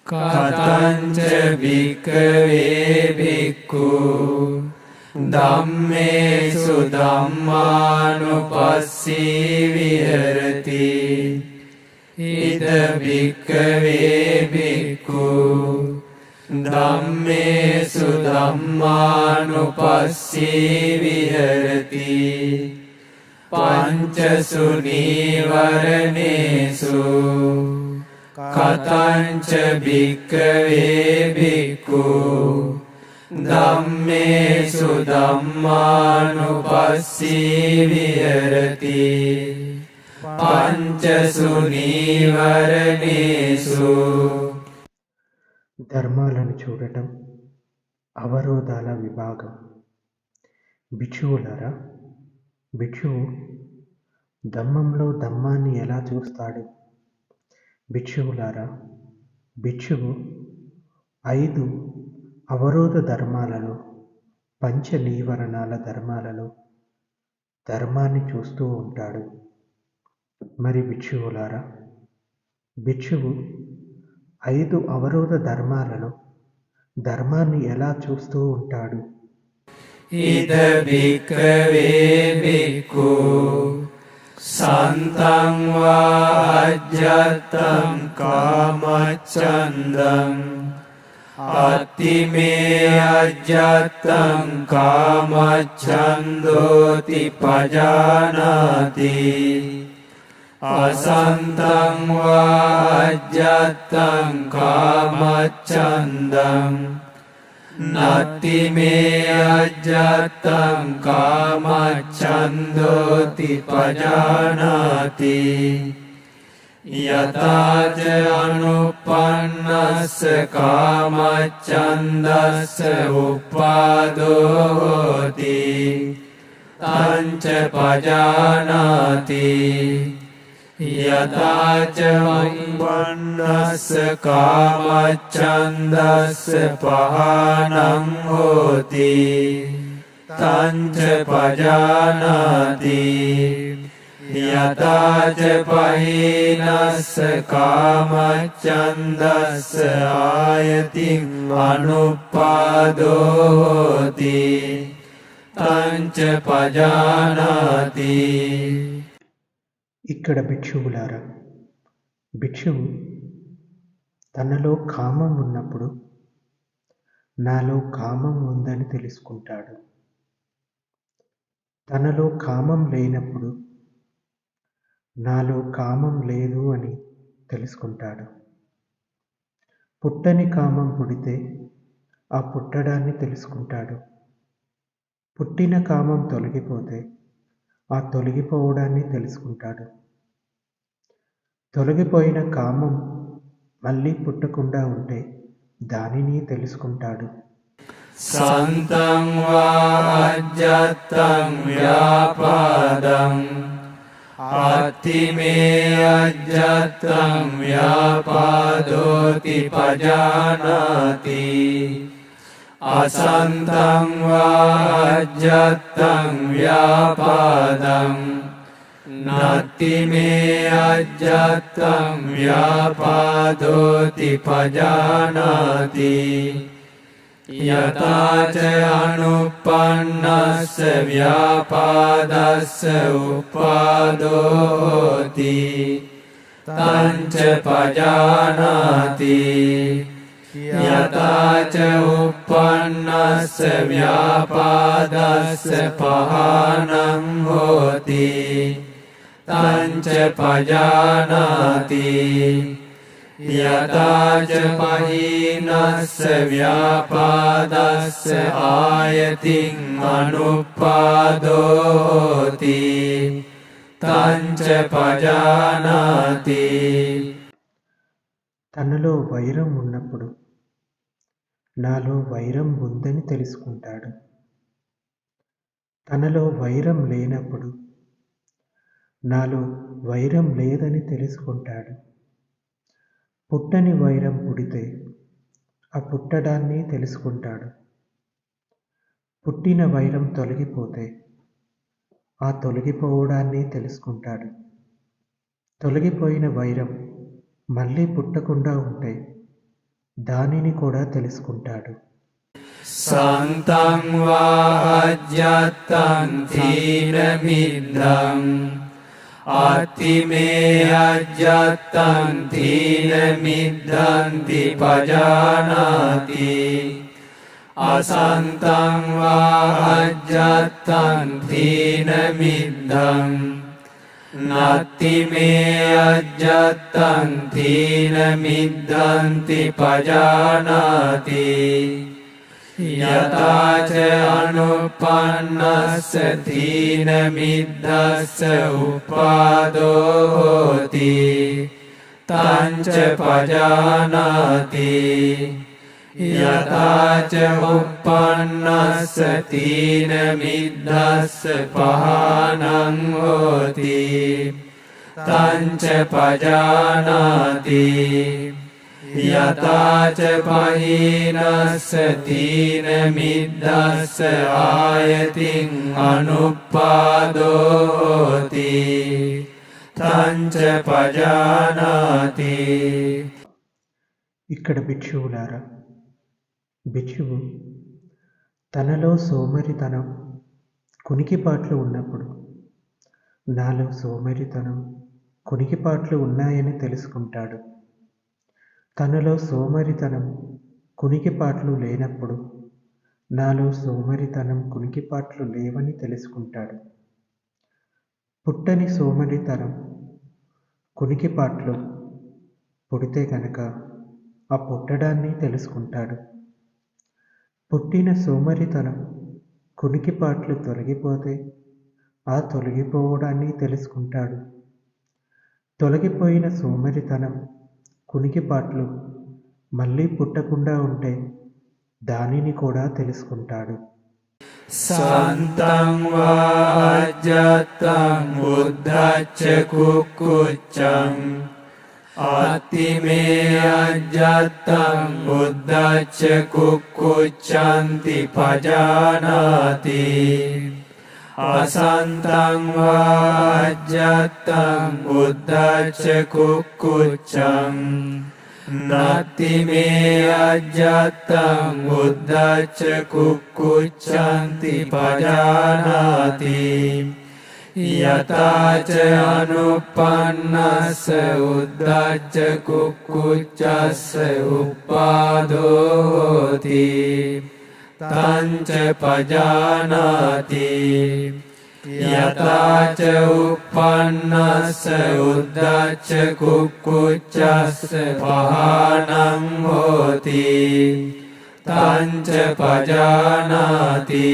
कथञ्च भिक्खवे भिक्खु धम्मेषु धम्मानुपस्सी विहरति। इद भिक्खवे भिक्खु धम्मेषु धम्मानुपस्सी विहरति। पंचसु नीवरणेषु कथञ्च भिक्खवे भिक्खु धम्मेषु धम्मानुपस्सी विहरति। पंचसु नीवरणेषु। ధర్మాలను చూడటం, అవరోధాల విభాగం. భిక్షువులారా, భిక్షువు ధమ్మంలో ధమ్మాన్ని ఎలా చూస్తాడు? భిక్షువులారా, భిక్షువు 5 అవరోధ ధర్మాలలో, పంచ నీవరణాల ధర్మాలలో ధర్మాన్ని చూస్తూ ఉంటాడు. మరి భిక్షువులారా, భిక్షువు 5 అవరోధ ధర్మాలలో ధర్మాన్ని ఎలా చూస్తూ ఉంటాడు? ఇద భిక్ఖవే భిక్ఖు సంతం వా అజ్జతం కామచ్చందం అతిమే అజ్జతం కామచ్చందోతి పజానాతి. असंतं वा अज्जतं कामच्छन्दं नति मे अज्जतं कामच्छन्दोति पजानाति. यथा च अनुपन्नस्य कामच्छन्दस्य उपादो होति तञ्च पजानाति. यथा च अनुपन्नस्य कामच्छन्दस्य पहानं होति तञ्च पजानाति. यथा च पहीनस्य कामच्छन्दस्य आयतिं अनुपादो होति तञ्च पजानाति. ఇక్కడ భిక్షువులారా, భిక్షువు తనలో కామం ఉన్నప్పుడు నాలో కామం ఉందని తెలుసుకుంటాడు. తనలో కామం లేనప్పుడు నాలో కామం లేదు అని తెలుసుకుంటాడు. పుట్టని కామం పుడితే ఆ పుట్టడాన్ని తెలుసుకుంటాడు. పుట్టిన కామం తొలగిపోతే ఆ తొలగిపోవడాన్ని తెలుసుకుంటాడు. తొలగిపోయిన కామం మళ్ళీ పుట్టకుండా ఉంటే దానిని తెలుసుకుంటాడు. సంతం వా అజ్జతం వ్యాపాదం అతిమే అజ్జతం వ్యాపాదోతి పజానాతి. असंतं वा अज्जतं व्यापादं नति मे अज्जतं व्यापादोति पजानाति. यथा च अनुपन्नस्य व्यापादस्य उपादो होति तञ्च पजानाति. यथा च उपन्नस्य व्यापादस्य पहानं होति तञ्च पजानाति. यथा च पहीनस्य व्यापादस्य आयतिं अनुपादो होति तञ्च पजानाति. తనలో వైరం ఉన్నప్పుడు నాలో వైరం ఉందని తెలుసుకుంటాడు. తనలో వైరం లేనప్పుడు నాలో వైరం లేదని తెలుసుకుంటాడు. పుట్టని వైరం పుడితే ఆ పుట్టడాన్ని తెలుసుకుంటాడు. పుట్టిన వైరం తొలగిపోతే ఆ తొలగిపోవడాన్ని తెలుసుకుంటాడు. తొలగిపోయిన వైరం మళ్ళీ పుట్టకుండా ఉంటే దానిని కూడా తెలుసుకుంటాడు. సంతం వా అజ్జత్తం తీనమిద్దం అతిమే అజ్జత్తం తీనమిద్దంతి పజానాతి అసంతం వా అజ్జత్తం తీనమిద్దం నత్తిమే అజ్జత్తం తీనమిద్దంతి పజానాతి యథా చ అనుపన్నస్య తీనమిద్దస్య ఉపాదోతి తం చ పజానాతి యథా చ ఉపన్నస్య తీనమిద్దస్య పహానం హోతి తం చ పజానాతి యథా చ పహీనస్య తీనమిద్దస్య ఆయతిం అనుపాదోతి తం చ పజానాతి. ఇక్కడ భిక్షువులారా, భిక్షువు తనలో సోమరితనం, కునికిపాట్లు ఉన్నప్పుడు నాలో సోమరితనం, కునికిపాట్లు ఉన్నాయని తెలుసుకుంటాడు. తనలో సోమరితనం, కునికిపాట్లు లేనప్పుడు నాలో సోమరితనం, కునికిపాట్లు లేవని తెలుసుకుంటాడు. పుట్టని సోమరితనం, కునికిపాట్లు పుడితే కనుక ఆ పుట్టడాన్ని తెలుసుకుంటాడు. పుట్టిన సోమరితనం, కునికిపాట్లు తొలగిపోతే ఆ తొలగిపోవడాన్ని తెలుసుకుంటాడు. తొలగిపోయిన సోమరితనం, కునికిపాట్లు మళ్ళీ పుట్టకుండా ఉంటే దానిని కూడా తెలుసుకుంటాడు. సంతం వా అజ్జత్తం ఉద్ధచ్చ కుక్కుచ్చం అతిమే అజ్జత్తం ఉద్ధచ్చ కుక్కుచ్చంతి పజానాతి అసంతం వా అజ్జత్తం ఉద్ధచ్చ కుక్కుచ్చం నత్తిమే అజ్జత్తం ఉద్ధచ్చ కుక్కుచ్చంతి పజానాతి యథా చ అనుపన్నస్య ఉద్ధచ్చ కుక్కుచ్చస్య ఉపాదోతి తం చ పజానాతి యథా చ ఉపన్నస్య ఉద్ధచ్చ కుక్కుచ్చస్య పహానం హోతి తం చ పజానాతి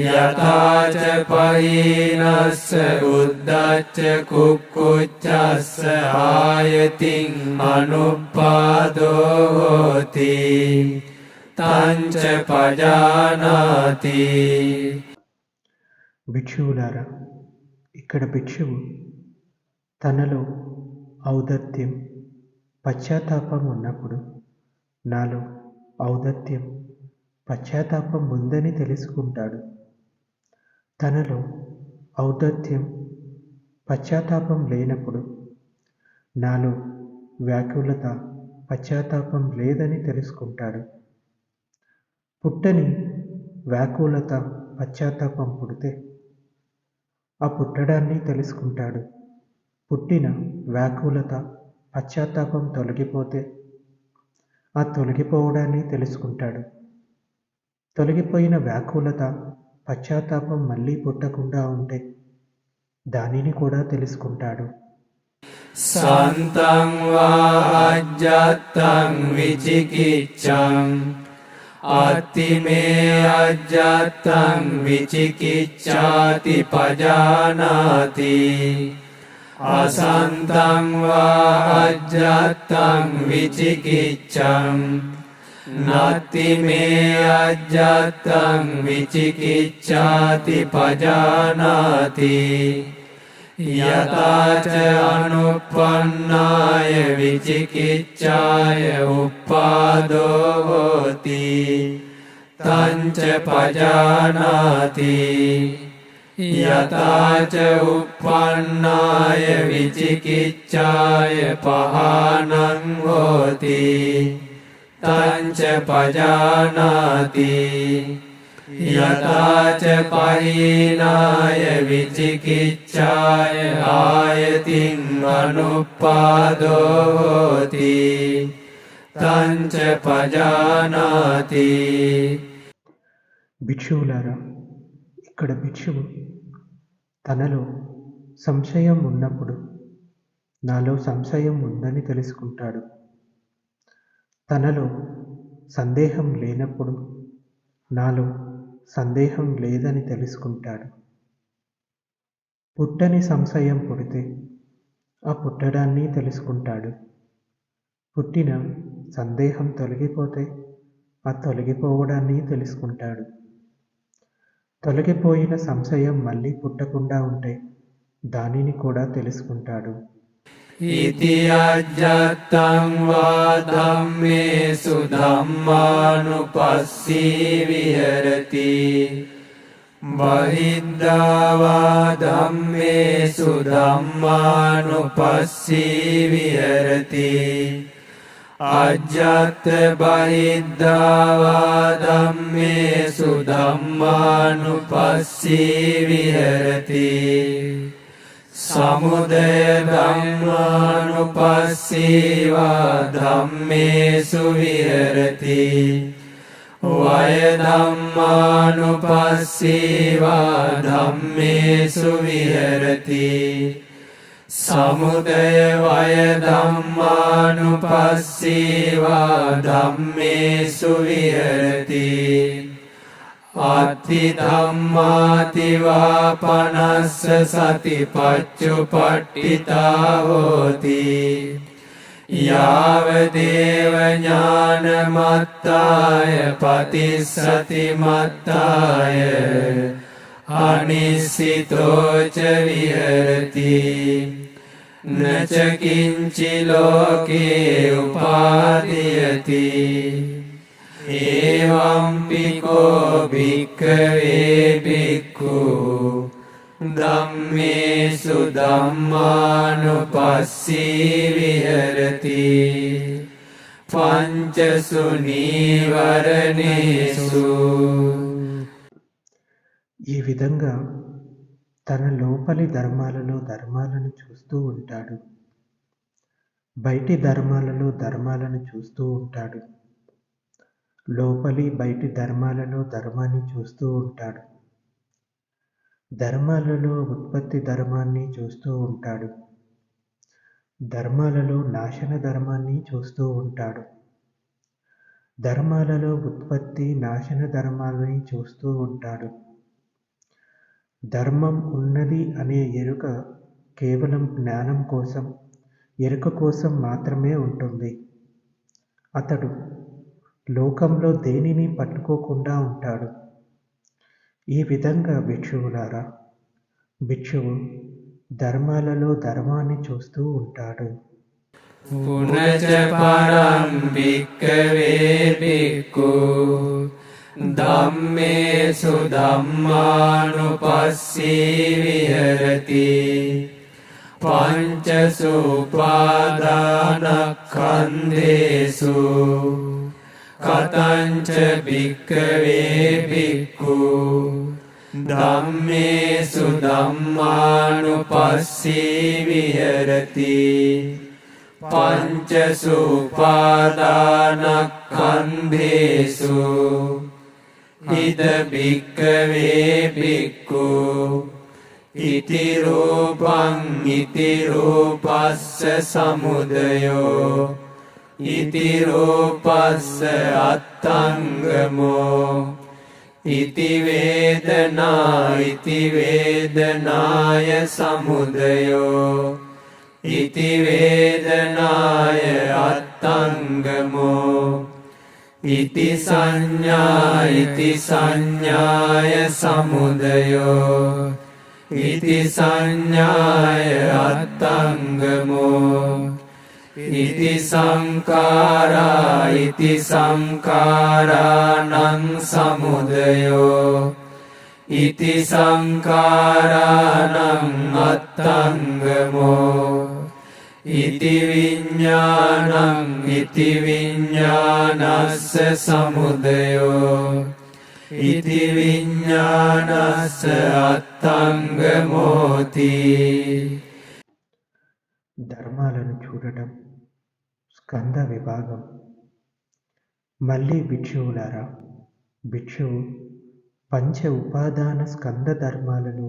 యథా చ పహీనస్య ఉద్ధచ్చ కుక్కుచ్చస్య ఆయతిం అనుపాదోతి తం చ పజానాతి. భిక్షువులారా, ఇక్కడ భిక్షువు తనలో ఔదాత్యం, పశ్చాత్తాపం ఉన్నప్పుడు నాలో ఔదాత్యం, పశ్చాత్తాపం ఉందని తెలుసుకుంటాడు. తనలో ఔదాత్యం, పశ్చాత్తాపం లేనప్పుడు నాలో వ్యాకులత, పశ్చాత్తాపం లేదని తెలుసుకుంటాడు. పుట్టని వ్యాకులత, పశ్చాత్తాపం పుడితే ఆ పుట్టడాన్ని తెలుసుకుంటాడు. పుట్టిన వ్యాకులత, పశ్చాత్తాపం తొలగిపోతే ఆ తొలగిపోవడాన్ని తెలుసుకుంటాడు. తొలగిపోయిన వ్యాకులత, పశ్చాత్తాపం మళ్ళీ పుట్టకుండా ఉంటే దానిని కూడా తెలుసుకుంటాడు. సంతం వా అజ్జత్తం విచికిచ్చం అతిమే అజ్జత్తం విచికిచ్ఛాతి పజానాతి అసంతం వా అజ్జత్తం విచికిచ్చం నత్తిమే అజ్జత్తం విచికిచ్ఛాతి పజానాతి యథా చ అనుపన్నాయ విచికిచ్ఛాయ ఉపాదోతి తం చ పజానాతి යතාච උප්පන්නාය විචිකිච්ඡාය පහනං හෝති තංච පජානාති යතාච පහීනාය විචිකිච්ඡාය ආයතින් අනුප්පාදෝ හෝති තංච පජානාති. భిక్షువులారా, ఇక్కడ భిక్షువు తనలో సంశయం ఉన్నప్పుడు నాలో సంశయం ఉందని తెలుసుకుంటాడు. తనలో సందేహం లేనప్పుడు నాలో సందేహం లేదని తెలుసుకుంటాడు. పుట్టని సంశయం పుడితే ఆ పుట్టడాన్ని తెలుసుకుంటాడు. పుట్టిన సందేహం తొలగిపోతే ఆ తొలగిపోవడాన్ని తెలుసుకుంటాడు. తొలగిపోయిన సంశయం మళ్ళీ పుట్టకుండా ఉంటే దానిని కూడా తెలుసుకుంటాడు. इति अज्जत्तं वा धम्मेषु धम्मानुपस्सी विहरति बहिद्धा वा धम्मेषु धम्मानुपस्सी विहरति अज्जत् बहिद्धा वा धम्मेषु धम्मानुपस्सी विहरति समुदय धम्मानुपस्सी वा धम्मेषु विहरति वय धम्मानुपस्सी वा धम्मेषु विहरति समुदय वय धम्मानुपस्सी वा धम्मेषु विहरति अति धम्माति वा पनस्स सतिपच्चुपट्ठिता होति यावदेव ज्ञानमत्ताय पतिस्सति मत्ताय अनिश्चितो च विहरति न च किञ्चि लोके उपादीयते एवं पिको भिक्खवे भिक्खु धम्मेषु धम्मानुपस्सी विहरति पंचसु निवरणेषु. ఈ విధంగా తన లోపలి ధర్మాలలో ధర్మాలను చూస్తూ ఉంటాడు, బయటి ధర్మాలలో ధర్మాలను చూస్తూ ఉంటాడు. లోపలి బయటి ధర్మాలలో ధర్మాన్ని చూస్తూ ఉంటాడు. ధర్మాలలో ఉత్పత్తి ధర్మాన్ని చూస్తూ ఉంటాడు. ధర్మాలలో నాశన ధర్మాన్ని చూస్తూ ఉంటాడు. ధర్మాలలో ఉత్పత్తి నాశన ధర్మాలని చూస్తూ ఉంటాడు. ధర్మం ఉన్నది అనే ఎరుక కేవలం జ్ఞానం కోసం, ఎరుక కోసం మాత్రమే ఉంటుంది. అతడు లోకంలో దేనిని పట్టుకోకుండా ఉంటాడు. ఈ విధంగా భిక్షువులారా, భిక్షువు ధర్మాలలో ధర్మాన్ని చూస్తూ ఉంటాడు. పునచ పరం భిక్కవే భిక్ఖు धम्मेषु धम्मानुपस्सी विहरति पंचसु उपादानस्कन्धेषु कथञ्च भिक्खवे भिक्खु धम्मेषु धम्मानुपस्सी विहरति पंचसु उपादानस्कन्धेषु इद भिक्खवे भिक्खु इति रूपं इति रूपस्य समुदयो इति रूपस्य अत्तङ्गमो इति वेदना इति वेदनाय समुदयो इति वेदनाय अत्तङ्गमो इति संज्ञा इति संज्ञाय समुदयो इति संज्ञाय अत्तङ्गमो इति संकारा इति संकाराणां समुदयो इति संखाराणां अत्तंगमो इति विज्ञानं इति विज्ञानस्य समुदयो इति विज्ञानस्य अत्तंगमोति. ధర్మాలను చూడటం స్కంద విభాగం. మళ్ళీ భిక్షువులారా, భిక్షువు పంచ ఉపాదాన స్కంద ధర్మాలను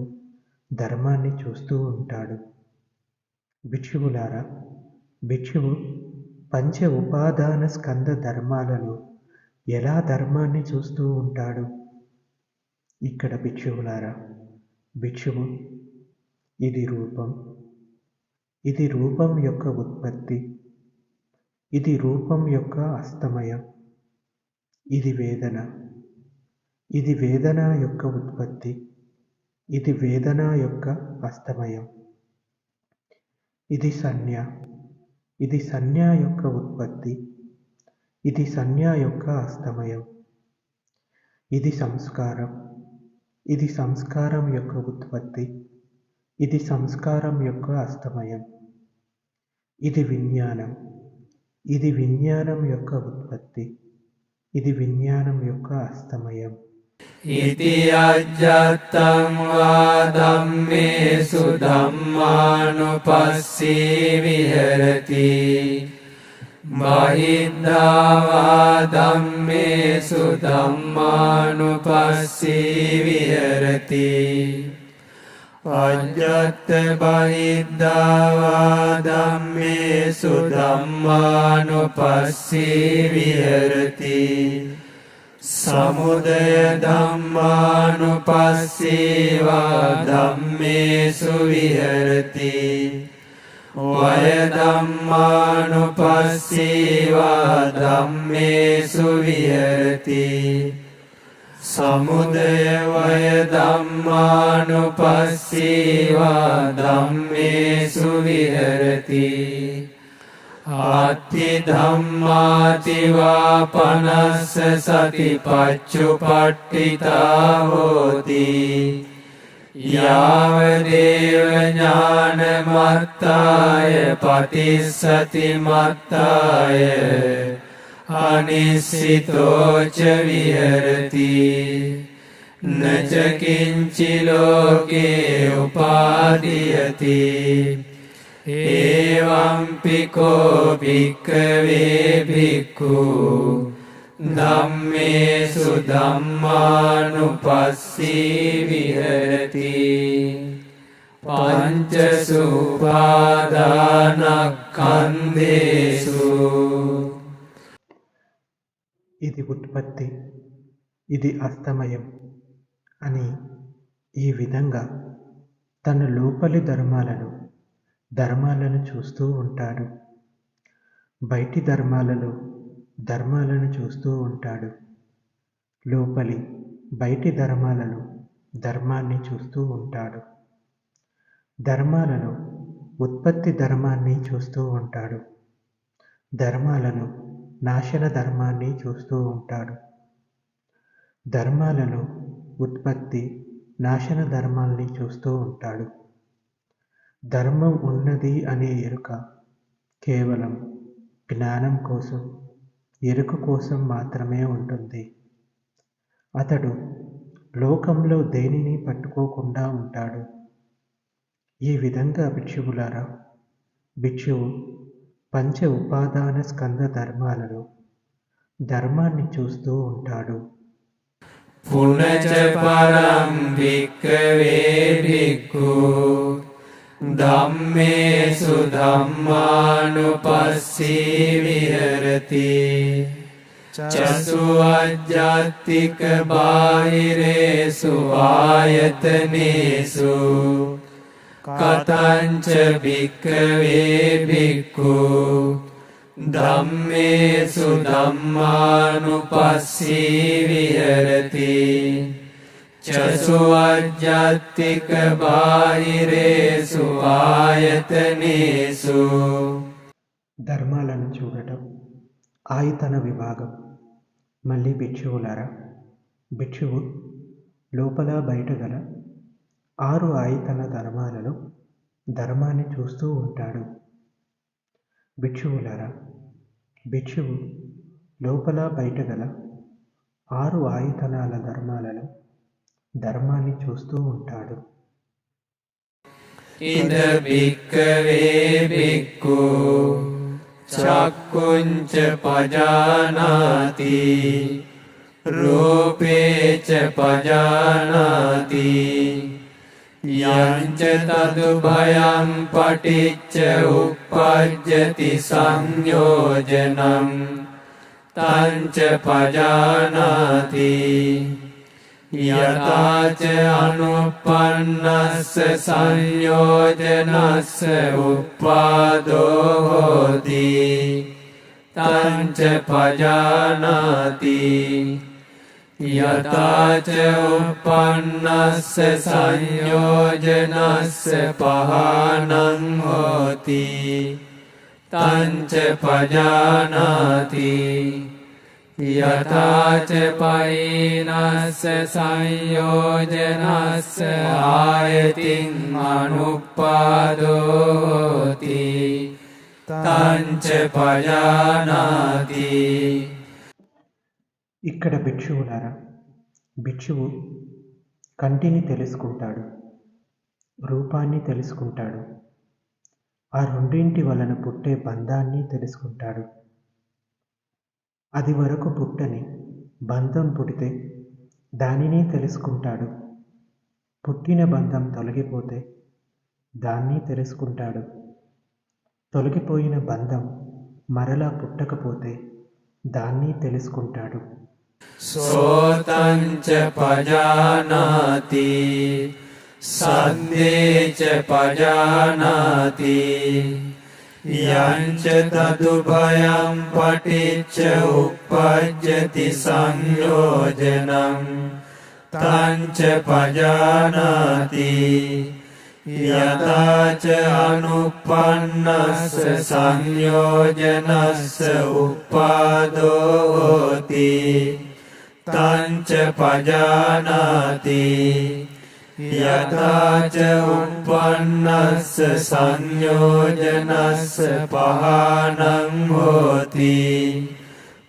ధర్మాన్ని చూస్తూ ఉంటాడు. భిక్షువులారా, భిక్షువు పంచ ఉపాదాన స్కంద ధర్మాలను ఎలా ధర్మాన్ని చూస్తూ ఉంటాడు? ఇక్కడ భిక్షువులారా, భిక్షువు ఇది రూపం, ఇది రూపం యొక్క ఉత్పత్తి, ఇది రూపం యొక్క అస్తమయం, ఇది వేదన, ఇది వేదన యొక్క ఉత్పత్తి, ఇది వేదన యొక్క అస్తమయం, ఇది సంజ్ఞ, ఇది సంజ్ఞ యొక్క ఉత్పత్తి, ఇది సంజ్ఞ యొక్క అస్తమయం, ఇది సంస్కారం, ఇది సంస్కారం యొక్క ఉత్పత్తి, ఇది సంస్కారం యొక్క అస్తమయం, ఇది విజ్ఞానం, ఇది విజ్ఞానం యొక్క ఉత్పత్తి, ఇది విజ్ఞానం యొక్క అస్తమయం. इति अज्जत्तं वा धम्मेषु धम्मानुपस्सी विहरति बहिद्धा वा धम्मेषु धम्मानुपस्सी विहरति अज्जत् बहिद्धा वा धम्मेषु धम्मानुपस्सी विहरति समुदय धम्मानुपस्सी वा धम्मेषु विहरति वय धम्मानुपस्सी वा धम्मेषु विहरति समुदय वय धम्मानुपस्सी वा धम्मेषु विहरति आत्ति धम्माति वा पनस्य सतिपच्चुपट्ठिता होति यावदेव ज्ञानमत्ताय पतिस्सति मत्ताय अनिश्चितो च विहरति न च किञ्चि लोके उपादीयते एवंपि को भिक्खवे भिक्खु धम्मेषु धम्मानुपस्सी विहरति पंचसु उपादानस्कन्धेषु. ఇది ఉత్పత్తి, ఇది అస్తమయం అని ఈ విధంగా తన లోపలి ధర్మాలను చూస్తూ ఉంటాడు. బయటి ధర్మాలను చూస్తూ ఉంటాడు. లోపలి బయటి ధర్మాన్ని చూస్తూ ఉంటాడు. ధర్మాలను ఉత్పత్తి ధర్మాన్ని చూస్తూ ఉంటాడు. ధర్మాలను నాశన ధర్మాన్ని చూస్తూ ఉంటాడు. ధర్మాలను ఉత్పత్తి నాశన ధర్మాల్ని చూస్తూ ఉంటాడు. ధర్మం ఉన్నది అనే ఎరుక కేవలం జ్ఞానం కోసం, ఎరుక కోసం మాత్రమే ఉంటుంది. అతడు లోకంలో దేనిని పట్టుకోకుండా ఉంటాడు. ఈ విధంగా భిక్షువులారా, భిక్షువు పంచ ఉపాదాన స్కంద ధర్మాన్ని చూస్తూ ఉంటాడు. పునచ పరం భిక్కవే భిక్ఖు धम्मेषु धम्मानुपस्सी विहरति चसु अज्जातिक बाहिरेषु आयतनेषु कथञ्च भिक्खवे भिक्खु धम्मेषु धम्मानुपस्सी विहरति चसु अज्जातिक बाहिरेषु आयतनेषु. ధర్మాలను చూడటం ఆయతన విభాగం. మళ్ళీ భిక్షువులారా, భిక్షువు లోపల బయట గల 6 ఆయతన ధర్మాలలో ధర్మాన్ని చూస్తూ ఉంటాడు. భిక్షువులారా, భిక్షువు లోపల బయట గల 6 ఆయతనాల ధర్మాలలో ధర్మాన్ని చూస్తూ ఉంటాడు. ఇద భిక్కవే భిక్ఖు చక్కుంచ పజానాతి రూపే చ పజానాతి యంచ తదుభయం పటిచ్చ uppajjati సంయోజనం తంచ పజానాతి యథా చ అనుపన్నస్స సంయోజనస్స ఉపాదో హోతి తంచ పజానాతి యథా చ ఉపన్నస్స సంయోజనస్స పహానం హోతి తంచ పజానాతి యథా చ పైనస్స సంయోజనస్స ఆయతిం అనుపాదో హోతి తంచ పజానాతి. ఇక్కడ భిక్షువులారా, భిక్షువు కంటిని తెలుసుకుంటాడు, రూపాన్ని తెలుసుకుంటాడు, ఆ రెండింటి వలన పుట్టే బంధాన్ని తెలుసుకుంటాడు. అది వరకు పుట్టని బంధం పుడితే దానిని తెలుసుకుంటాడు. పుట్టిన బంధం తొలగిపోతే దాన్ని తెలుసుకుంటాడు. తొలగిపోయిన బంధం మరలా పుట్టకపోతే దాన్ని తెలుసుకుంటాడు. సోతం చ పజానాతి సద్దే చ పజానాతి యంచ తదుభయం పటిచ్చ uppajjati సంయోజనం తంచ పజానాతి యథా చ అనుపన్నస్స సంయోజనస్స ఉపాదో హోతి తంచ పజానాతి యథా చ ఉపన్నస్స సంయోజనస్స పహానం హోతి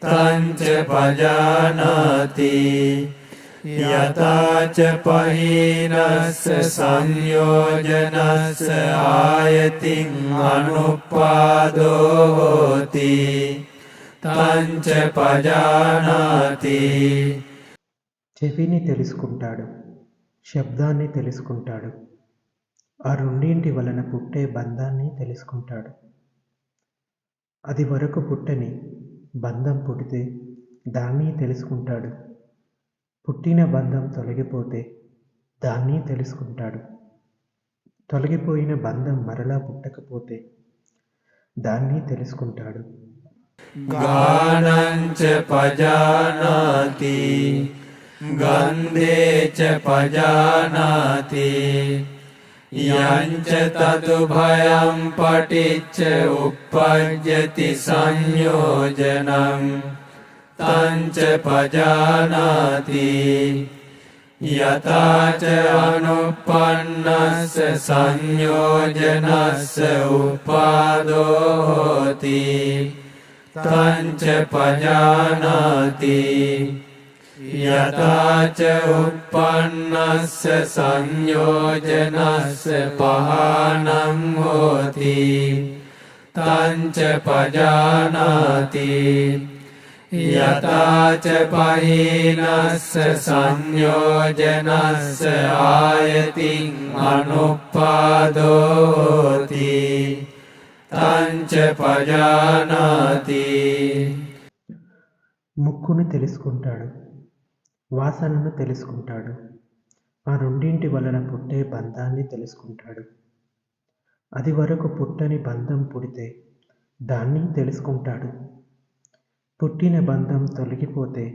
తంచ పజానాతి యథా చ పహీనస్స సంయోజనస్స ఆయతిం అనుపాదో హోతి తంచ పజానాతి. చెవిని తెలుసుకుంటాడు, శబ్దాన్ని తెలుసుకుంటాడు, ఆ రెండింటి వలన పుట్టే బంధాన్ని తెలుసుకుంటాడు. అది వరకు పుట్టని బంధం పుడితే దాన్ని తెలుసుకుంటాడు. పుట్టిన బంధం తొలగిపోతే దాన్ని తెలుసుకుంటాడు. తొలగిపోయిన బంధం మరలా పుట్టకపోతే దాన్ని తెలుసుకుంటాడు. గానం చ పజానాతి గంధే చ పజానాతి యంచ తదుభయం పటిచ్చ uppajjati సంయోజనం తంచ పజానాతి యథా చ అనుపన్నస్స సంయోజనస్స ఉపాదో హోతి తంచ పజానాతి యథా చ ఉపన్నస్స సంయోజనస్స పహానం హోతి తంచ పజానాతి యథా చ పహీనస్స సంయోజనస్స ఆయతిం అనుపాదో హోతి తంచ పజానాతి. ముక్కును తెలుసుకుంటాడు, వాసనను తెలుసుకుంటాడు, ఆ రెండింటి వలన పుట్టే బంధాన్ని తెలుసుకుంటాడు. అది వరకు పుట్టని బంధం పుడితే దాన్ని తెలుసుకుంటాడు. పుట్టిన బంధం తొలగిపోతే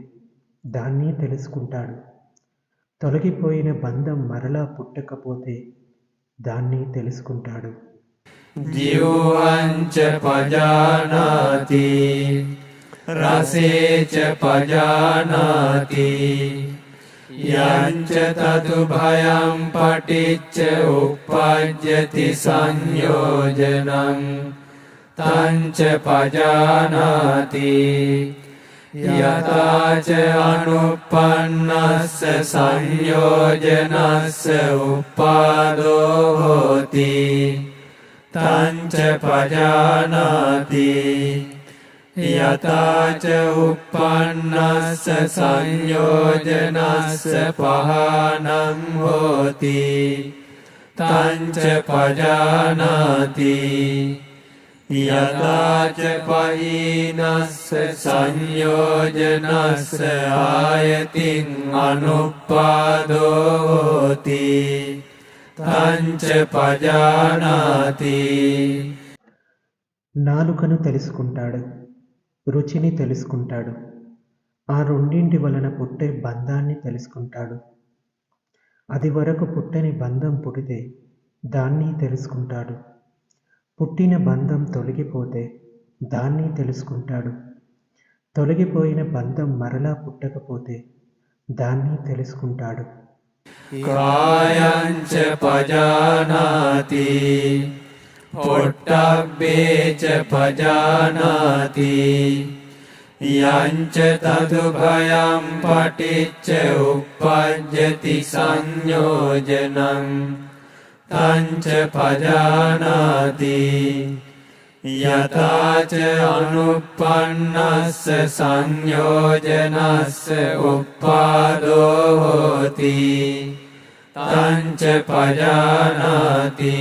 దాన్ని తెలుసుకుంటాడు. తొలగిపోయిన బంధం మరలా పుట్టకపోతే దాన్ని తెలుసుకుంటాడు. జిహ్వం చ పజానాతి రసే చ పజానాతి යංච තතු භයං පටිච්ච උප්පජ්ජති සංයෝජනං තංච පජානාති යතාච අනුප්පන්නස්ස සංයෝජනස්ස උප්පාදෝ හෝති තංච පජානාති යතාච උප්පන්නස්ස සංයෝජනස්ස පහනං හෝති තංච පජානාති යතාච පහීනස්ස සංයෝජනස්ස ආයතින් අනුප්පාදෝ හෝති තංච పజానాతి. నాలుకను తెలుసుకుంటాడు, రుచిని తెలుసుకుంటాడు, ఆ రెండింటి వలన పుట్టే బంధాన్ని తెలుసుకుంటాడు. అది వరకు పుట్టని బంధం పుడితే దాన్ని తెలుసుకుంటాడు. పుట్టిన బంధం తొలగిపోతే దాన్ని తెలుసుకుంటాడు. తొలగిపోయిన బంధం మరలా పుట్టకపోతే దాన్ని తెలుసుకుంటాడు. కాయంచ పజానాతి పొట్టబ్బేచ పజానాతి యంచ తదు భయం పటిచ్చ ఉప్పజ్జతి సంయోజనం తంచ పజానాతి యతాచ అనుపన్నస్స సంయోజనస్స ఉప్పాదో హోతి తంచ పజానాతి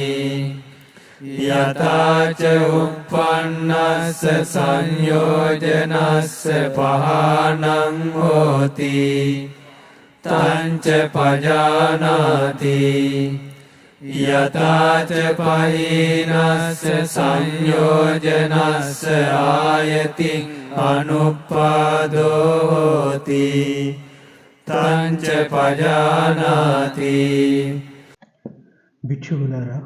యతాచ ఉప్పన్నస్స సంయోజనస్స పహానం హోతి తంచ పజానాతి యతాచ పహీనస్స సంయోజనస్స ఆయతిం అనుపాదో హోతి తంచ పజానాతి. భిక్షువులారా,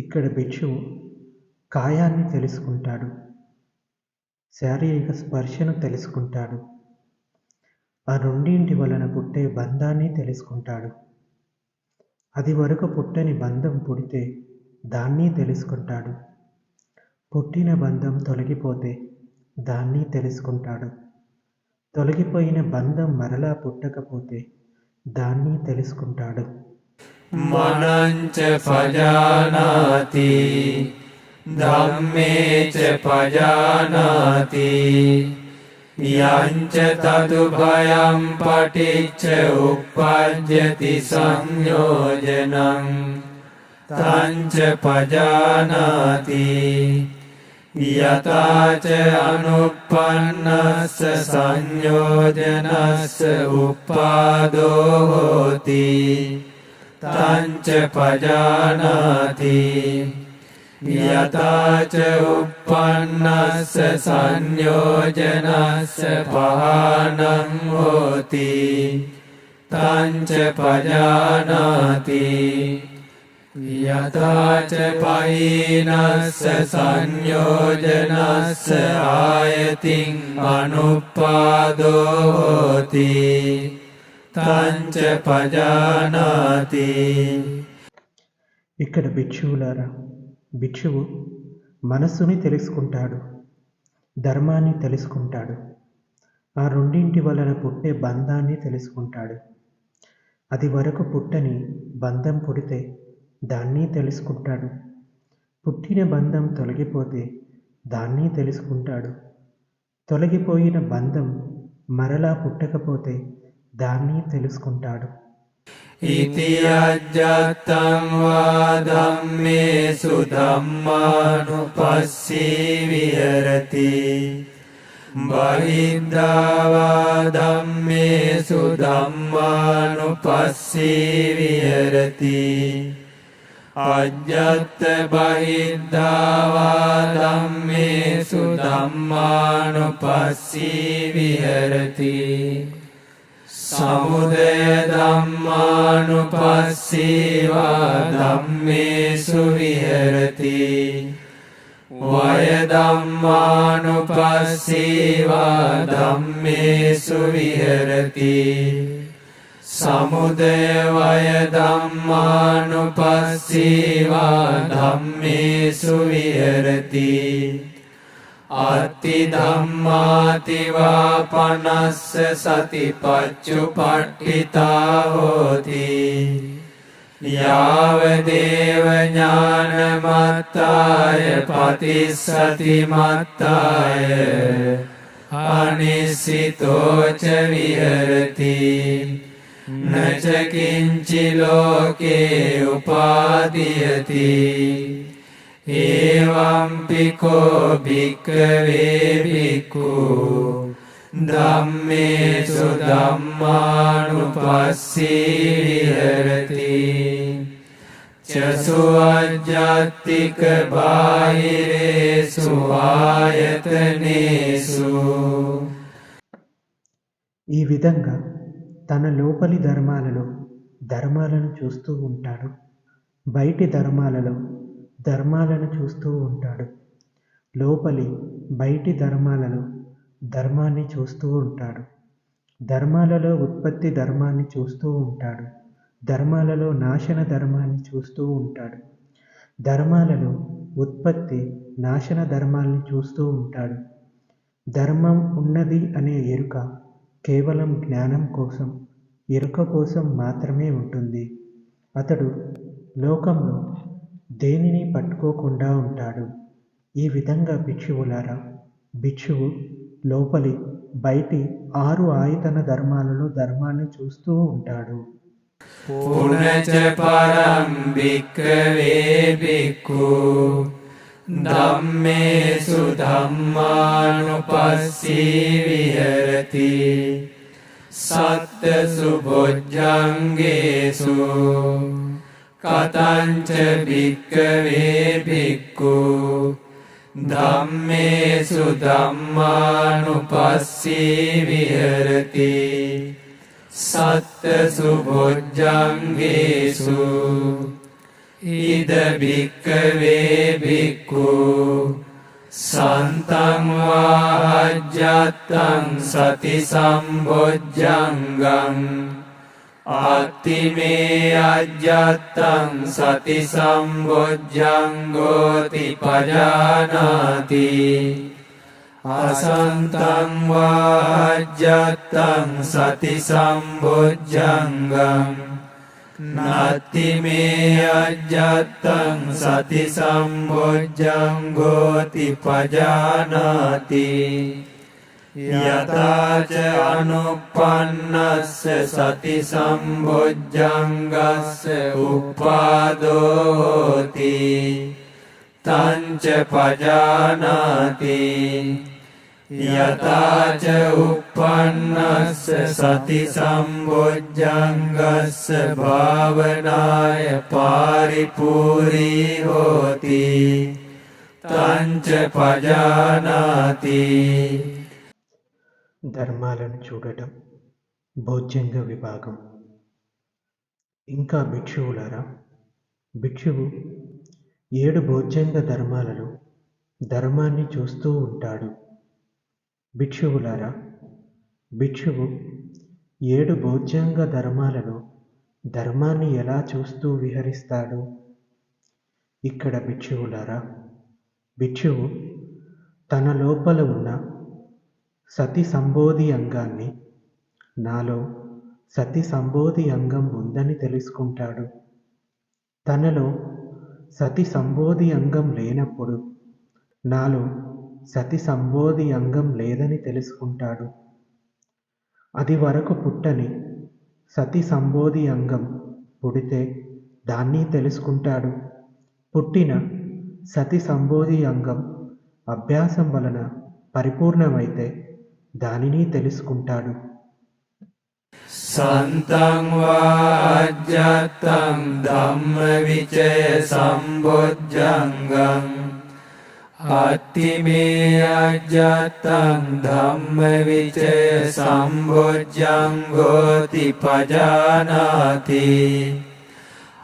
ఇక్కడ భిక్షువు కాయాన్ని తెలుసుకుంటాడు, శారీరక స్పర్శను తెలుసుకుంటాడు, ఆ రెండింటి వలన పుట్టే బంధాన్ని తెలుసుకుంటాడు. అది వరకు పుట్టని బంధం పుడితే దాన్ని తెలుసుకుంటాడు. పుట్టిన బంధం తొలగిపోతే దాన్ని తెలుసుకుంటాడు. తొలగిపోయిన బంధం మరలా పుట్టకపోతే దాన్ని తెలుసుకుంటాడు. మనංచ పజానాతి ධම්මේච పజానాతి යංච තතු භයං පටිච්ච උප්පජ්ජති සංයෝජනං තංච පජානාති යතාච අනුප්පන්නස්ස සංයෝජනස්ස උප්පාදෝ හෝති තංච පජානාති යතාච උප්පන්නස්ස සංයෝජනස්ස පහනං හෝති තංච පජානාති යතාච පහීනස්ස සංයෝජනස්ස ආයතින් අනුප්පාදෝ හෝති තංච పజానాతి. ఇక్కడ భిక్షువులారా, భిక్షువు మనస్సుని తెలుసుకుంటాడు, ధర్మాన్ని తెలుసుకుంటాడు, ఆ రెండింటి వలన పుట్టే బంధాన్ని తెలుసుకుంటాడు. అది వరకు పుట్టని బంధం పుడితే దాన్ని తెలుసుకుంటాడు. పుట్టిన బంధం తొలగిపోతే దాన్ని తెలుసుకుంటాడు. తొలగిపోయిన బంధం మరలా పుట్టకపోతే దాన్ని తెలుసుకుంటాడు. इति अज्जतं वा धम्मेषु धम्मानुपस्सी विहरति बहिद्धा वा धम्मेषु धम्मानुपस्सी विहरति अज्जत् बहिद्धा वा धम्मेषु धम्मानुपस्सी विहरति समुदय धम्मानुपस्सी वा धम्मेषु विहरति वय धम्मानुपस्सी वा धम्मेषु विहरति සමුදය වය ධම්මානුපස්සීවා ධම්මේසු විහෙරති අත්ති ධම්මාතිවා පනස්ස සතිපච්චුපට්ඨිතා හෝති යාව දේව ඥානමත්තාය පතිස්සති මත්තාය අනිසිතෝච විහෙරති නච කිංචි ලෝකේ උපාදීයති එවංපිකෝ භික්ඛවේ භික්ඛු ධම්මේසු ධම්මානුපස්සී විහෙරති චසු අජ්ජත්තික බාහිරේසු ආයතනේසු. ఈ విధంగా తన లోపలి ధర్మాలను చూస్తూ ఉంటాడు, బయటి ధర్మాలను చూస్తూ ఉంటాడు. లోపలి బయటి ధర్మాలలో ధర్మాన్ని చూస్తూ ఉంటాడు. ధర్మాలలో ఉత్పత్తి ధర్మాన్ని చూస్తూ ఉంటాడు. ధర్మాలలో నాశన ధర్మాన్ని చూస్తూ ఉంటాడు. ధర్మాలలో ఉత్పత్తి నాశన ధర్మాల్ని చూస్తూ ఉంటాడు. ధర్మం ఉన్నది అనే ఎరుక కేవలం జ్ఞానం కోసం, ఎరుక కోసం మాత్రమే ఉంటుంది. అతడు లోకంలో దేనిని పట్టుకోకుండా ఉంటాడు. ఈ విధంగా భిక్షువులారా, భిక్షువు లోపలి బయటి 6 ఆయతన ధర్మాలలో ధర్మాన్ని చూస్తూ ఉంటాడు. పునచ పరం భిక్షవే భిక్షు ධම්මේසු ධම්මානුපස්සී විහෙරති සත්තසු බොජ්ජංගේසු කතංච භික්ඛවේ භික්ඛු ධම්මේසු ධම්මානුපස්සී විහෙරති සත්තසු බොජ්ජංගේසු ඉද භික්ඛවේ භික්ඛු සන්තං වාජ්ජත්තං සති සම්බොජ්ජංගං අත්තිමේ අජ්ජත්තං සති සම්බොජ්ජංගෝති පජානාති අසන්තං වාජ්ජත්තං සති සම්බොජ්ජංගං නත්ති මේ අජ්ජත්තං සති සම්බොජ්ජංගෝති පජානාති යතාච අනුප්පන්නස්ස සති සම්බොජ්ජංගස්ස උප්පාදෝති තංච පජානාති යතාච උප්පන්නස්ස සති සම්බොජ්ජංගස්ස භාවනාය පාරිපූර්ණී හෝති තංච පජානාති. ధర్మాలను చూడటం భోజ్యంగ విభాగం. ఇంకా భిక్షువులారా, భిక్షువు 7 భోజ్యంగ ధర్మాలలో ధర్మాన్ని చూస్తూ ఉంటాడు. భిక్షువులారా, భిక్షువు 7 భోజ్యంగ ధర్మాలలో ధర్మాన్ని ఎలా చూస్తూ విహరిస్తాడు? ఇక్కడ భిక్షువులారా, భిక్షువు తన లోపల ఉన్న సతి సంబోధి అంగాన్ని, నాలో సతి సంబోధి అంగం ఉందని తెలుసుకుంటాడు. తనలో సతి సంబోధి అంగం లేనప్పుడు నాలో సతి సంబోధి అంగం లేదని తెలుసుకుంటాడు. అది వరకు పుట్టని సతి సంబోధి అంగం పుడితే దాన్ని తెలుసుకుంటాడు. పుట్టిన సతి సంబోధి అంగం అభ్యాసం వలన పరిపూర్ణమైతే దానిని తెలుసుకుంటాడు. సంతం వాజ్జతం ధమ్మ విచయ సంబొజ్జంగం අත්තිමේ අජ්ජත්තං ධම්ම විචය සම්බොජ්ජංගෝති පජානාති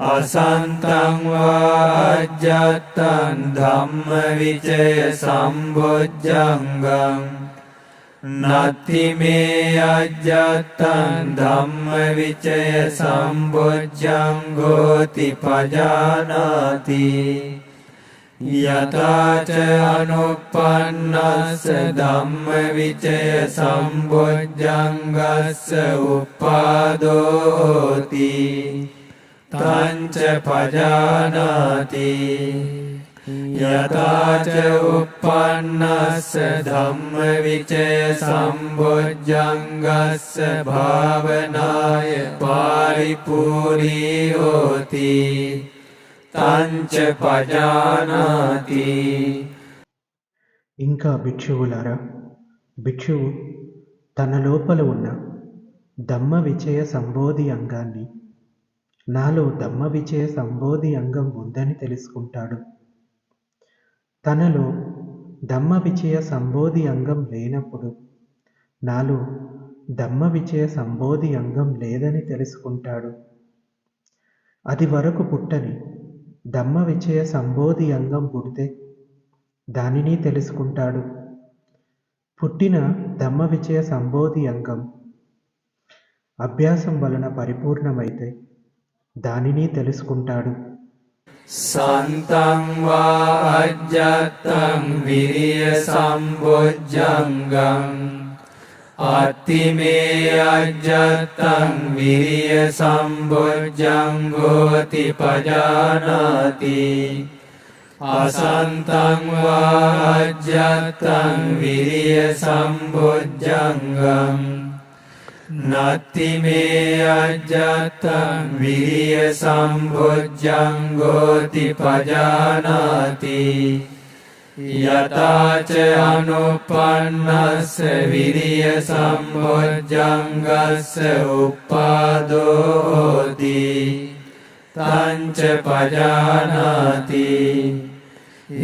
අසන්තං වාජ්ජත්තං ධම්ම විචය සම්බොජ්ජංගං నత్తి మే అజ్జత్తం ధమ్మ విచయ సంబుజ్జంగోతి పజానాతి యథా చ అనుపన్నస్య ధమ్మ విచయ సంబుజ్జంగస్య ఉపాదోతి తంచ పజానాతి యథా చ uppannasయ ధమ్మ విచయ సంబుజ్జంగస్య భావనాయ పారిపూరీ హోతి తంచ పజానాతి. ఇంకా భిక్షువులారా, భిక్షువు తన లోపల ఉన్న ధమ్మ విచయ సంబోధి అంగాన్ని, నాలో ధమ్మ విచయ సంబోధి అంగం ఉందని తెలుసుకుంటాడు. తనలో ధమ్మ విచయ సంబోధి అంగం లేనప్పుడు నాలో ధమ్మ విచయ సంబోధి అంగం లేదని తెలుసుకుంటాడు. అది వరకు పుట్టని ధమ్మ విచయ సంబోధి అంగం పుడితే దానిని తెలుసుకుంటాడు. పుట్టిన ధమ్మ విచయ సంబోధి అంగం అభ్యాసం వలన పరిపూర్ణమైతే దానిని తెలుసుకుంటాడు. సంతం వా అజ్జత్తం విరియ సంబుజ్జంగం అత్తి మే అజ్జత్తం విరియ సంబుజ్జంగోతి పజానాతి అసంతం వా అజ్జత్తం విరియ సంబుజ్జంగం నత్తి మే అజ్జత్తం విరియ సంబుజ్జంగోతి పజానాతి యథా చ అనుపన్నస్య విరియ సంబుజ్జంగస్య ఉపాదోతి తంచ పజానాతి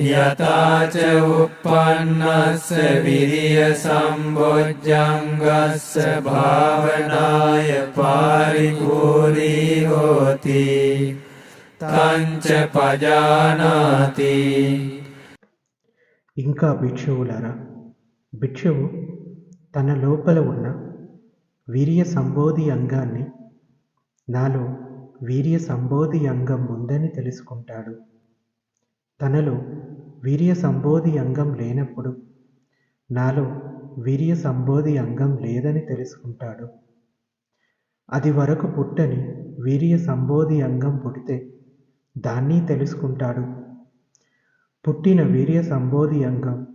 యథా చ uppannasయ విరియ సంబుజ్జంగస్య భావనాయ పారిపూరీ హోతి తంచ పజానాతి. ఇంకా భిక్షువులారా, భిక్షువు తన లోపల ఉన్న వీర్య సంబోధి అంగాన్ని, నాలో వీర్య సంబోధి అంగం ఉందని తెలుసుకుంటాడు. తనలో వీర్య సంబోధి అంగం లేనప్పుడు నాలో వీర్య సంబోధి అంగం లేదని తెలుసుకుంటాడు. అది వరకు పుట్టని వీర్య సంబోధి అంగం పుడితే దాన్ని తెలుసుకుంటాడు. పుట్టిన వీర్య సంబోధి అంగం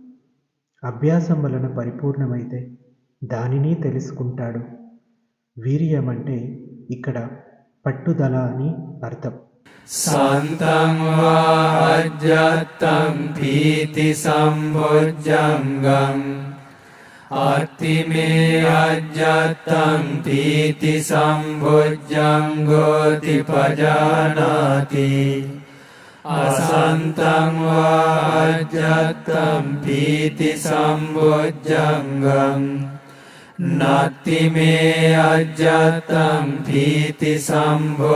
అభ్యాసం వలన పరిపూర్ణమైతే దానిని తెలుసుకుంటాడు. వీర్యం అంటే ఇక్కడ పట్టుదల అని అర్థం. సంతం వా అజ్జత్తం భీతి సంబుజ్జంగం అత్తి మే అజ్జత్తం భీతి సంబుజ్జంగోతి పజానాతి అసంతం వా అజ్జత్తం భీతి సంబుజ్జంగం నత్తి మే అజ్జత్తం భీతి సంబుజ్జంగోతి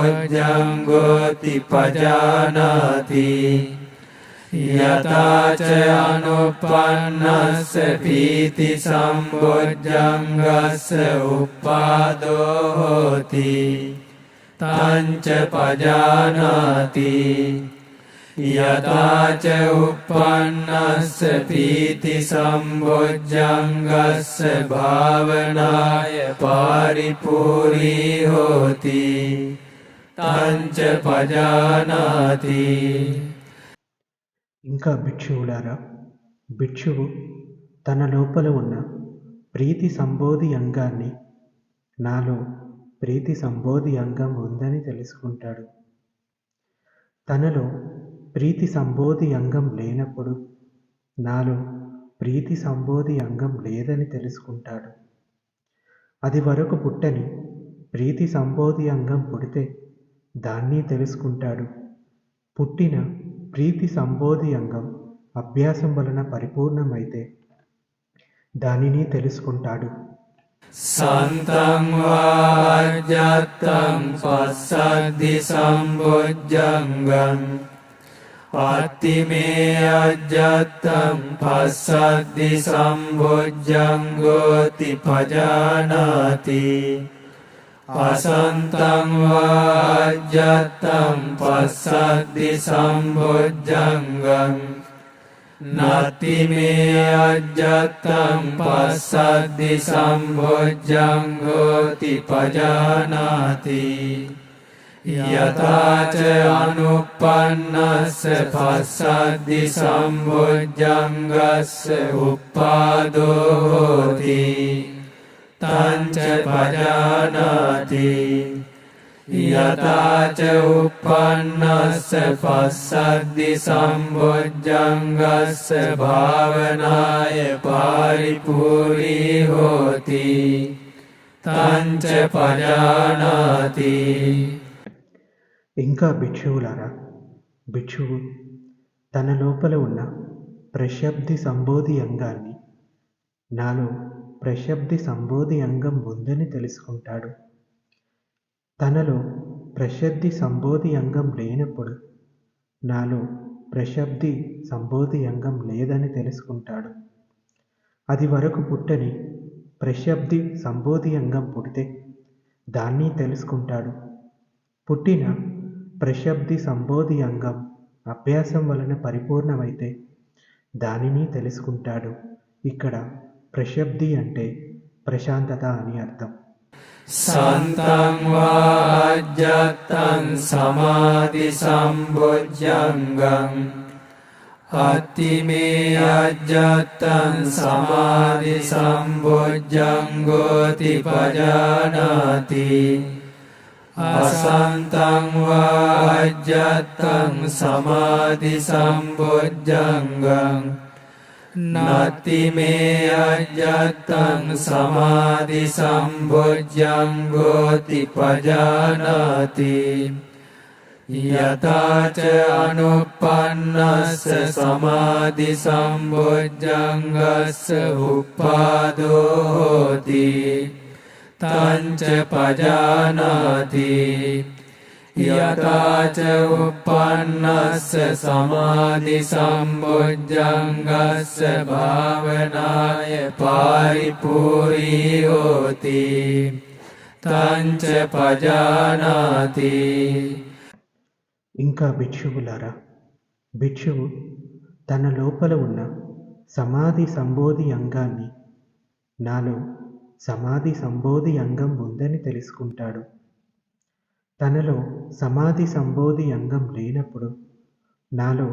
పజానాతి యథా చ అనుపన్నస్య భీతి సంబుజ్జంగస్య ఉపాదోతి తంచ పజానాతి యథా చ uppannasయ భీతి సంబుజ్జంగస్య భావనాయ పారిపూరీ హోతి తంచ పజానాతి. ఇంకా భిక్షువులారా, భిక్షువు తన లోపల ఉన్న ప్రీతి సంబోధి అంగాన్ని, నాలో ప్రీతి సంబోధి అంగం ఉందని తెలుసుకుంటాడు. తనలో ప్రీతి సంబోధి అంగం లేనప్పుడు నాలో ప్రీతి సంబోధి అంగం లేదని తెలుసుకుంటాడు. అది వరకు పుట్టని ప్రీతి సంబోధి అంగం పుడితే దాన్ని తెలుసుకుంటాడు. పుట్టిన ప్రీతి సంబోధి అంగం అభ్యాసం వలన పరిపూర్ణమైతే దానిని తెలుసుకుంటాడు. సంతం వా అజ్జత్తం పశ్చద్ది సంబుజ్జంగం අත්තිමේ අජ්ජත්තං පස්සද්දි සම්බොජ්ජංගෝති පජානාති අසන්තං වාජ්ජත්තං පස්සද්දි සම්බොජ්ජංගං නත්තිමේ අජ්ජත්තං පස්සද්දි සම්බොජ්ජංගෝති පජානාති යථාච අනුප්පන්නස්ස පස්සද්දි සම්බොජ්ජංගස්ස උප්පාදෝ හෝති තංච පජානාති යථාච උප්පන්නස්ස පස්සද්දි සම්බොජ්ජංගස්ස භාවනාය පාරිපූර්ණී හෝති තංච පජානාති. ఇంకా భిక్షువులారా, భిక్షువు తన లోపల ఉన్న ప్రశబ్ది సంబోధి అంగాన్ని నాలో ప్రశబ్ది సంబోధి అంగం ఉందని తెలుసుకుంటాడు. తనలో ప్రశబ్ది సంబోధి అంగం లేనప్పుడు నాలో ప్రశబ్ది సంబోధి అంగం లేదని తెలుసుకుంటాడు. అది వరకు పుట్టని ప్రశబ్ది సంబోధి అంగం పుడితే దాన్ని తెలుసుకుంటాడు. పుట్టిన ప్రశబ్ది సంబోధి అంగం అభ్యాసం వలన పరిపూర్ణమైతే దానిని తెలుసుకుంటాడు. ఇక్కడ ప్రశబ్ది అంటే ప్రశాంతత అని అర్థం. సంతం వాజ్జత్తం సమాధి సంబుజ్జంగం అత్తిమే అజ్జత్తం సమాధి సంబుజ్జంగోతి పజానాతి అసంతం వాజ్జత్తం సమాధి సంబుజ్జంగం నత్తిమే అజ్జత్తం సమాధి సంబుజ్జంగోతి పజానాతి యథాచ అనుపన్నస్స సమాధి సంబుజ్జంగస్స ఉపాదో హోతి తంచ పజానాతి యథాచ ఉపన్నస్స సమాధి సంబుజ్జంగస్స భావనాయ పారిపూర్ణీ హోతి తంచ పజానాతి. ఇంకా భిక్షువులారా, భిక్షువు తన లోపల ఉన్న సమాధి సంబోధి అంగాన్ని నాలో సమాధి సంబోధి అంగం ఉందని తెలుసుకుంటాడు. తనలో సమాధి సంబోధి అంగం లేనప్పుడు నాలో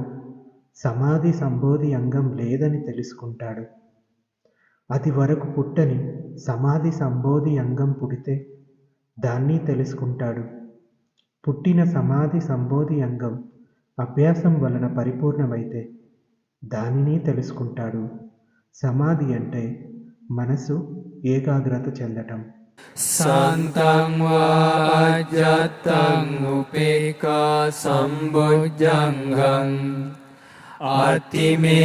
సమాధి సంబోధి అంగం లేదని తెలుసుకుంటాడు. అది వరకు పుట్టని సమాధి సంబోధి అంగం పుడితే దాన్ని తెలుసుకుంటాడు. పుట్టిన సమాధి సంబోధి అంగం అభ్యాసం వలన పరిపూర్ణమైతే దానిని తెలుసుకుంటాడు. సమాధి అంటే మనసు ఏకాగ్రత చెందటం. సంతం వాజ్జత్తం ఉపేకా సంబుజ్జంగం అత్తిమే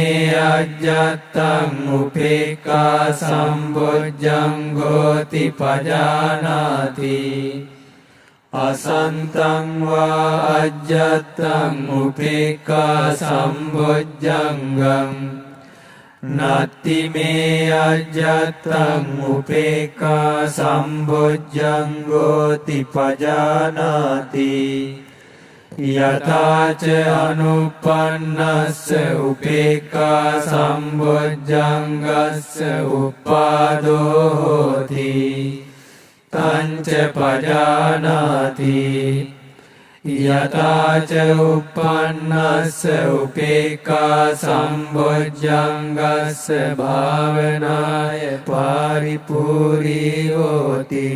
అజ్జత్తం ఉపేకా సంబుజ్జంగోతి పజానాతి అసంతం వాజ్జత్తం ఉపేకా సంబుజ్జంగం నత్తిమే అజ్జత్తం ఉపేకా సంబుజ్జంగోతి పజానాతి యథాచ అనుపన్నస్స ఉపేకా సంబుజ్జంగస్స ఉపాదో హోతి తంచ పజానాతి యథాచ ఉపన్నస్స ఉపేకా సంబుజ్జంగస్స భావనాయ పారిపూర్ణీ హోతి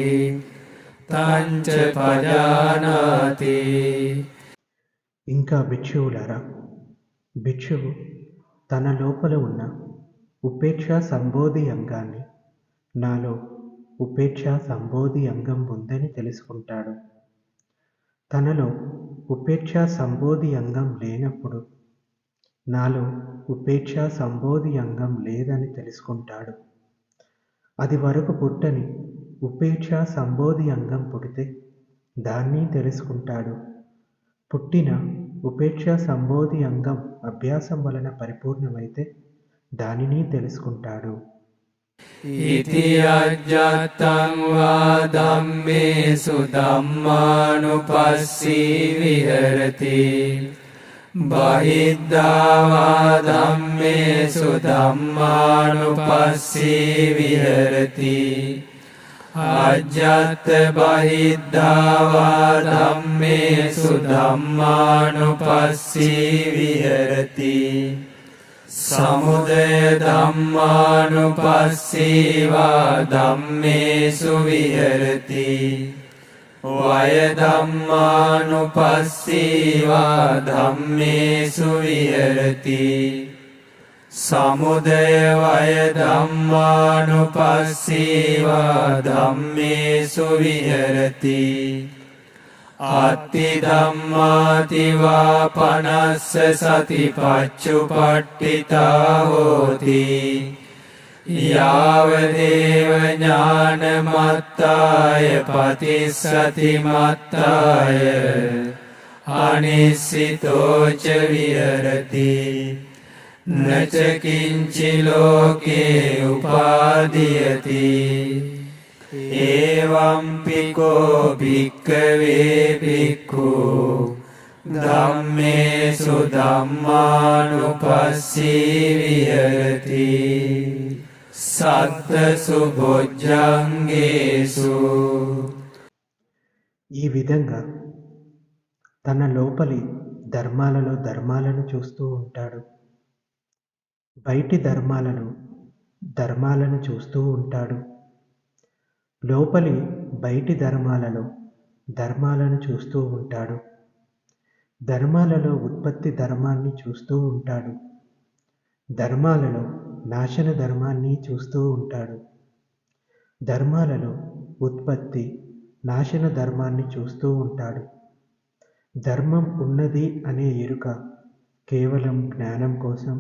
తంచ పజానాతి. ఇంకా భిక్షువులారా, భిక్షువు తన లోపల ఉన్న ఉపేక్షా సంబోధి అంగాన్ని నాలో ఉపేక్షా సంబోధి అంగం ఉందని తెలుసుకుంటాడు. తనలో ఉపేక్షా సంబోధి అంగం లేనప్పుడు నాలో ఉపేక్షా సంబోధి అంగం లేదని తెలుసుకుంటాడు. అది వరకు పుట్టని ఉపేక్షా సంబోధి అంగం పుడితే దాన్ని తెలుసుకుంటాడు. పుట్టిన ఉపేక్ష సంబోధి అంగం అభ్యాసం వలన పరిపూర్ణమైతే దానిని తెలుసుకుంటాడు. ఇతి అజ్జత్తం వా ధమ్మేషు ధమ్మానుపස්සీ విహరతి బహిద్ధా వా ధమ్మేషు ధమ్మానుపස්සీ విహరతి అజ్జత్ బహిద్ధా వా ధమ్మేషు ధమ్మానుపස්සీ విహరతి సముదయ ధమ్మానుపස්සీ వా ధమ్మేషు విహరతి వయ ధమ్మానుపස්සీ వా ధమ్మేషు విహరతి సముదయ వయ ధమ్మానుపස්සీ వా ధమ్మేషు విహరతి అత్తి ధమ్మాతి వా పనస్స సతిపచ్చుపట్టితా హోతి యావదేవ జ్ఞానమత్తాయ పతిస్సతి మత్తాయ అనిశ్చితో చ విహరతి న చ కించి లోకే ఉపాదీయతే ఏవంపి కో భిక్కవే భిక్ఖు ధమ్మేషు ధమ్మానుపස්සీ విహరతి సత్తసు భుజంగేషు. ఈ విధంగా తన లోపలి ధర్మాలలో ధర్మాలను చూస్తూ ఉంటాడు, బయటి ధర్మాలను చూస్తూ ఉంటాడు. లోపలి బయటి ధర్మాలను చూస్తూ ఉంటాడు. ధర్మాలలో ఉత్పత్తి ధర్మాన్ని చూస్తూ ఉంటాడు. ధర్మాలలో నాశన ధర్మాన్ని చూస్తూ ఉంటాడు. ధర్మాలలో ఉత్పత్తి నాశన ధర్మాన్ని చూస్తూ ఉంటాడు. ధర్మం ఉన్నది అనే ఎరుక కేవలం జ్ఞానం కోసం,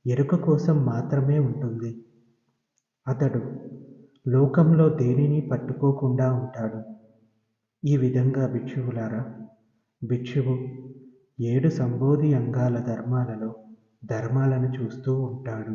ఎరుక కోసం మాత్రమే ఉంటుంది. అతడు లోకంలో దేనిని పట్టుకోకుండా ఉంటాడు. ఈ విధంగా భిక్షువులారా, భిక్షువు 7 సంబోధి అంగాల ధర్మాలలో ధర్మాలను చూస్తూ ఉంటాడు.